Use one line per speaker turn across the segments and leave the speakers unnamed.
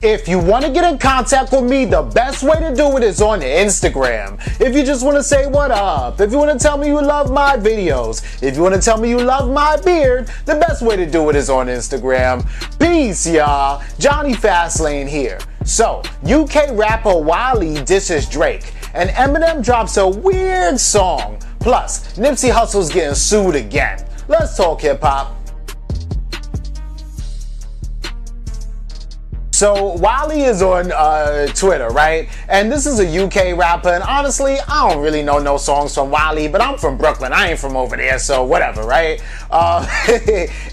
If you want to get in contact with me, the best way to do it is on Instagram. If you just want to say what up, if you want to tell me you love my videos, if you want to tell me you love my beard, the best way to do it is on Instagram. Peace, y'all. Jonny Fastlane here. So, UK rapper Wiley disses Drake, and Eminem drops a weird song. Plus, Nipsey Hussle's getting sued again. Let's talk hip-hop. So Wiley is on Twitter, right? And this is a UK rapper, and honestly, I don't really know no songs from Wiley, but I'm from Brooklyn. I ain't from over there, so whatever, right?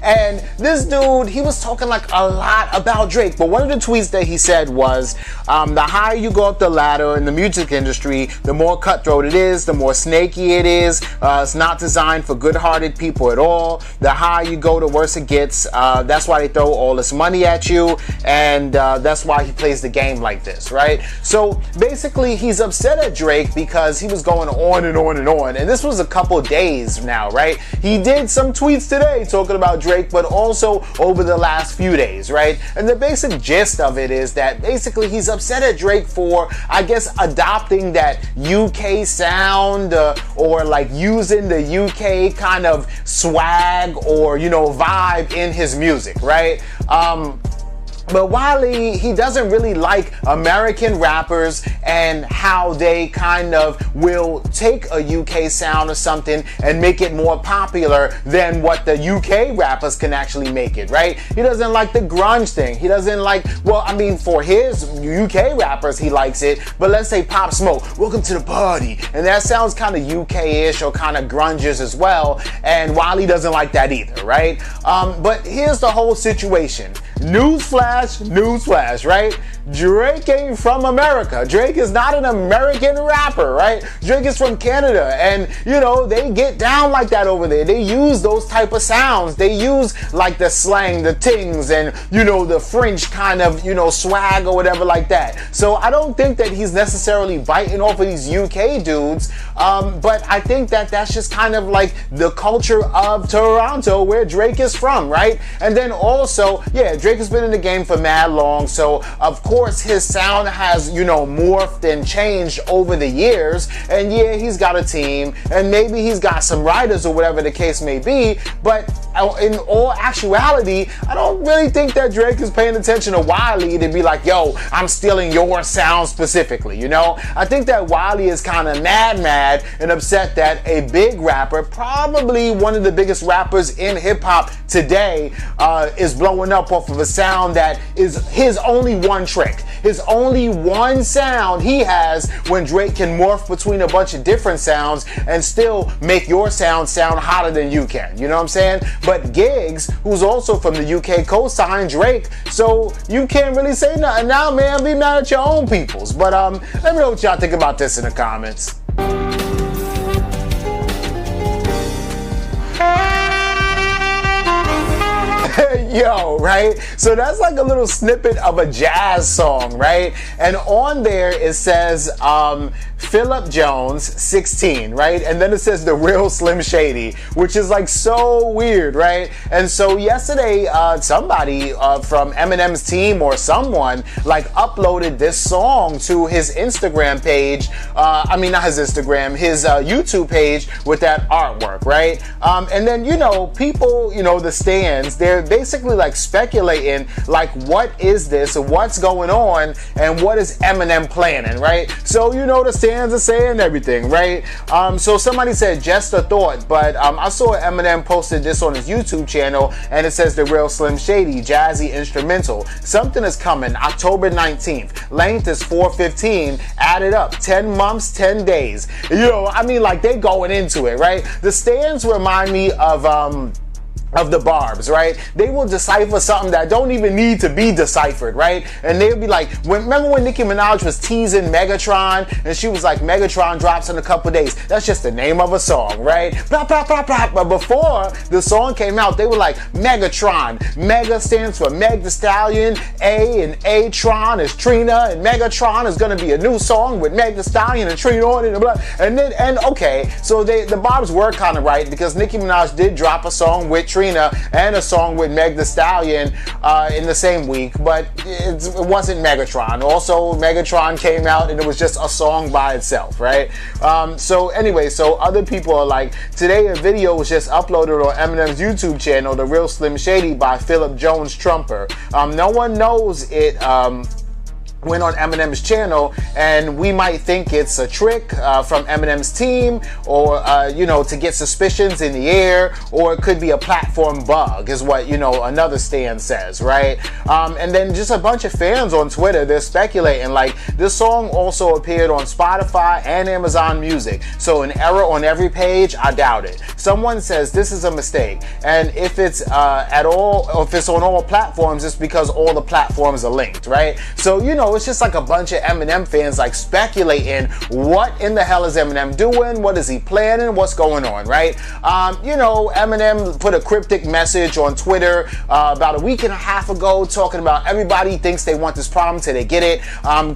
And this dude, he was talking like a lot about Drake, but one of the tweets that he said was, the higher you go up the ladder in the music industry, the more cutthroat it is, the more snaky it is. It's not designed for good-hearted people at all. The higher you go, the worse it gets. That's why they throw all this money at you, and that's why he plays the game like this, right? So basically, he's upset at Drake because he was going on and on and on, and this was a couple days now, right? He did some tweets today talking about Drake, but also over the last few days, right? And the basic gist of it is that basically he's upset at Drake for, I guess, adopting that UK sound or like using the UK kind of swag or, you know, vibe in his music, right? But Wiley, he doesn't really like American rappers and how they kind of will take a UK sound or something and make it more popular than what the UK rappers can actually make it, right? He doesn't like the grunge thing. He doesn't like, well, I mean, for his UK rappers, he likes it, but let's say Pop Smoke, welcome to the party. And that sounds kind of UK-ish or kind of grunge-ish as well, and Wiley doesn't like that either, right? But here's the whole situation. Newsflash, right? Drake ain't from America. Drake is not an American rapper, right? Drake is from Canada, and you know, they get down like that over there. They use those type of sounds. They use like the slang, the tings, and you know, the French kind of, you know, swag or whatever like that. So I don't think that he's necessarily biting off of these UK dudes, but I think that that's just kind of like the culture of Toronto where Drake is from, right? And then also, yeah, Drake has been in the game for mad long, so of course his sound has, you know, morphed and changed over the years, and yeah, he's got a team, and maybe he's got some writers or whatever the case may be, but in all actuality, I don't really think that Drake is paying attention to Wiley to be like, yo, I'm stealing your sound specifically, you know? I think that Wiley is kind of mad and upset that a big rapper, probably one of the biggest rappers in hip-hop today, is blowing up off of a sound that is his only one trick. His only one sound he has when Drake can morph between a bunch of different sounds and still make your sound hotter than you can. You know what I'm saying? But Giggs, who's also from the UK, co-signed Drake, so you can't really say nothing now, man. Be mad at your own peoples. But let me know what y'all think about this in the comments. Yo, right? So that's like a little snippet of a jazz song, right? And on there it says Philip Jones 16, right? And then it says The Real Slim Shady, which is like so weird, right? And so yesterday somebody from Eminem's team or someone like uploaded this song to his Instagram page. I mean, not his Instagram, his YouTube page with that artwork, right? And then, you know, people, you know, the stands, they're basically like speculating like, what is this, what's going on, and what is Eminem planning, right? So, you know, the stands are saying everything, right? So somebody said just a thought, but I saw Eminem posted this on his YouTube channel, and it says The Real Slim Shady jazzy instrumental. Something is coming October 19th. Length is 4:15. Added up 10 months, 10 days. You know, I mean, like, they going into it, right? The stands remind me of the Barbs, right? They will decipher something that don't even need to be deciphered, right? And they'll be like, remember when Nicki Minaj was teasing Megatron, and she was like, Megatron drops in a couple days. That's just the name of a song, right? Blah, blah, blah, blah. But before the song came out, they were like, Megatron. Mega stands for Meg Thee Stallion. A and A-Tron is Trina, and Megatron is gonna be a new song with Meg Thee Stallion and Trina on it, and blah. And then, and okay, so the Barbs were kind of right, because Nicki Minaj did drop a song with Trina Katrina and a song with Meg Thee Stallion in the same week, but it wasn't Megatron. Also, Megatron came out and it was just a song by itself, right? So anyway, so other people are like, today a video was just uploaded on Eminem's YouTube channel, The Real Slim Shady by Philip Jones Trumper. No one knows it went on Eminem's channel, and we might think it's a trick from Eminem's team, or you know, to get suspicions in the air, or it could be a platform bug, is what, you know, another stand says, right? And then just a bunch of fans on Twitter, they're speculating like this song also appeared on Spotify and Amazon Music, so an error on every page, I doubt it. Someone says this is a mistake, and if it's at all, or if it's on all platforms, it's because all the platforms are linked, right? So, you know, it's just like a bunch of Eminem fans like speculating what in the hell is Eminem doing, what is he planning, what's going on, right? You know, Eminem put a cryptic message on Twitter about a week and a half ago talking about everybody thinks they want this problem till they get it.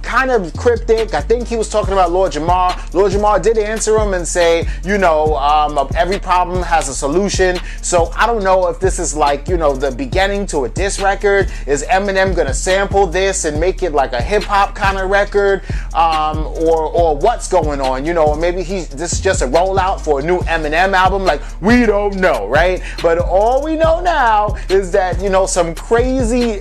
Kind of cryptic. I think he was talking about Lord Jamar. Lord Jamar did answer him and say, you know, every problem has a solution. So I don't know if this is like, you know, the beginning to a diss record. Is Eminem gonna sample this and make it like a hip-hop kind of record, or what's going on, you know? Or maybe this is just a rollout for a new Eminem album, like, we don't know, right? But all we know now is that, you know, some crazy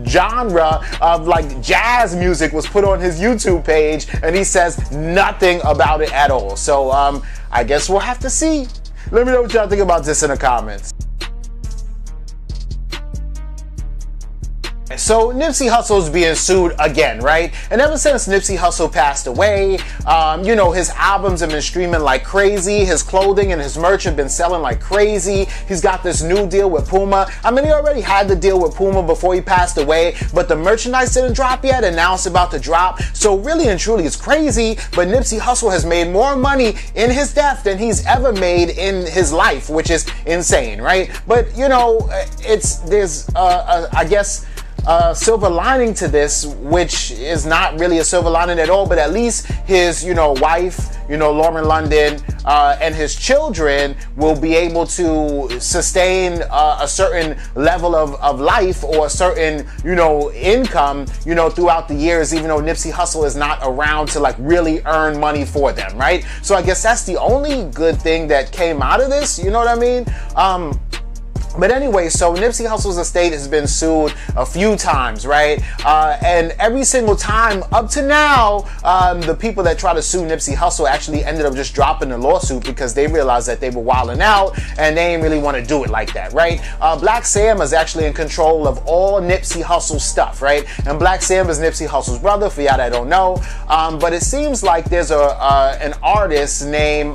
genre of like jazz music was put on his YouTube page, and he says nothing about it at all. So I guess we'll have to see. Let me know what y'all think about this in the comments. So Nipsey Hussle's being sued again, right? And ever since Nipsey Hussle passed away, you know, his albums have been streaming like crazy. His clothing and his merch have been selling like crazy. He's got this new deal with Puma. I mean, he already had the deal with Puma before he passed away, but the merchandise didn't drop yet, and now it's about to drop. So really and truly, it's crazy, but Nipsey Hussle has made more money in his death than he's ever made in his life, which is insane, right? But, you know, there's I guess, silver lining to this, which is not really a silver lining at all, but at least his, you know, wife, you know, Lauren London, and his children will be able to sustain a certain level of life, or a certain, you know, income, you know, throughout the years, even though Nipsey Hussle is not around to like really earn money for them, right? So I guess that's the only good thing that came out of this, you know what I mean? But anyway, so Nipsey Hussle's estate has been sued a few times, right? And every single time up to now, the people that try to sue Nipsey Hussle actually ended up just dropping the lawsuit because they realized that they were wilding out and they didn't really want to do it like that, right? Black Sam is actually in control of all Nipsey Hussle stuff, right? And Black Sam is Nipsey Hussle's brother, for y'all that don't know. But it seems like there's an artist named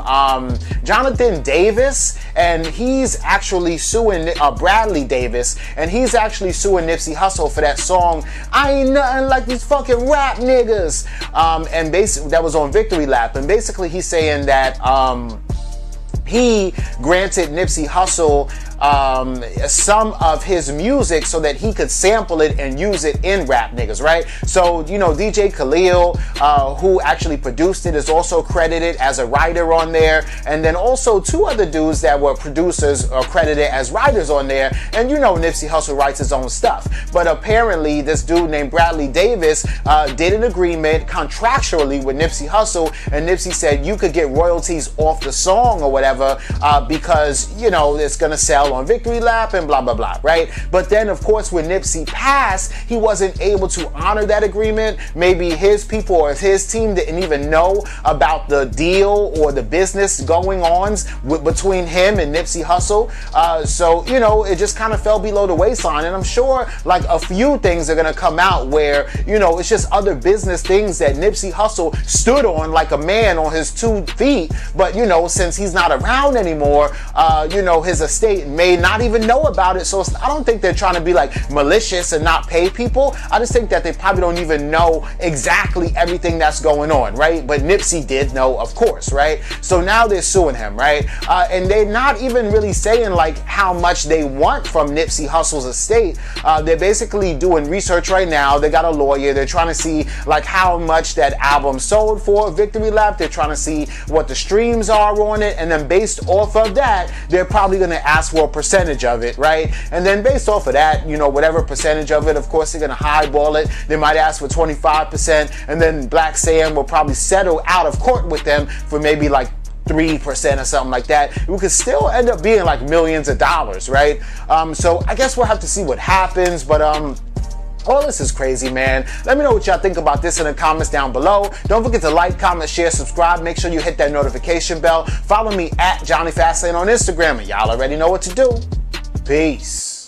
Jonathan Davis, and he's actually suing Bradley Davis, and he's actually suing Nipsey Hussle for that song, I Ain't Nothing Like These Fucking Rap Niggas, and basically that was on Victory Lap, and basically he's saying that he granted Nipsey Hussle some of his music so that he could sample it and use it in Rap Niggas, right? So, you know, DJ Khalil, who actually produced it, is also credited as a writer on there, and then also two other dudes that were producers are credited as writers on there. And you know, Nipsey Hussle writes his own stuff, but apparently this dude named Bradley Davis did an agreement contractually with Nipsey Hussle, and Nipsey said you could get royalties off the song or whatever, because, you know, it's gonna sell on Victory Lap and blah blah blah, right? But then of course when Nipsey passed, he wasn't able to honor that agreement. Maybe his people or his team didn't even know about the deal or the business going on between him and Nipsey Hussle, so you know, it just kind of fell below the waistline. And I'm sure like a few things are gonna come out where, you know, it's just other business things that Nipsey Hussle stood on like a man on his 2 feet, but you know, since he's not around anymore, you know, his estate may not even know about it. So I don't think they're trying to be like malicious and not pay people. I just think that they probably don't even know exactly everything that's going on, right? But Nipsey did know, of course, right? So now they're suing him, right? And they're not even really saying like how much they want from Nipsey Hussle's estate. They're basically doing research right now. They got a lawyer. They're trying to see like how much that album sold for Victory Lap. They're trying to see what the streams are on it, and then based off of that, they're probably going to ask for a percentage of it, right? And then based off of that, whatever percentage of it, of course, they're going to highball it. They might ask for 25%, and then Black Sam will probably settle out of court with them for maybe like 3% or something like that. We could still end up being like millions of dollars, right? So I guess we'll have to see what happens, but all this is crazy, man. Let me know what y'all think about this in the comments down below. Don't forget to like, comment, share, subscribe. Make sure you hit that notification bell. Follow me at Jonny Fastlane on Instagram, and y'all already know what to do. Peace.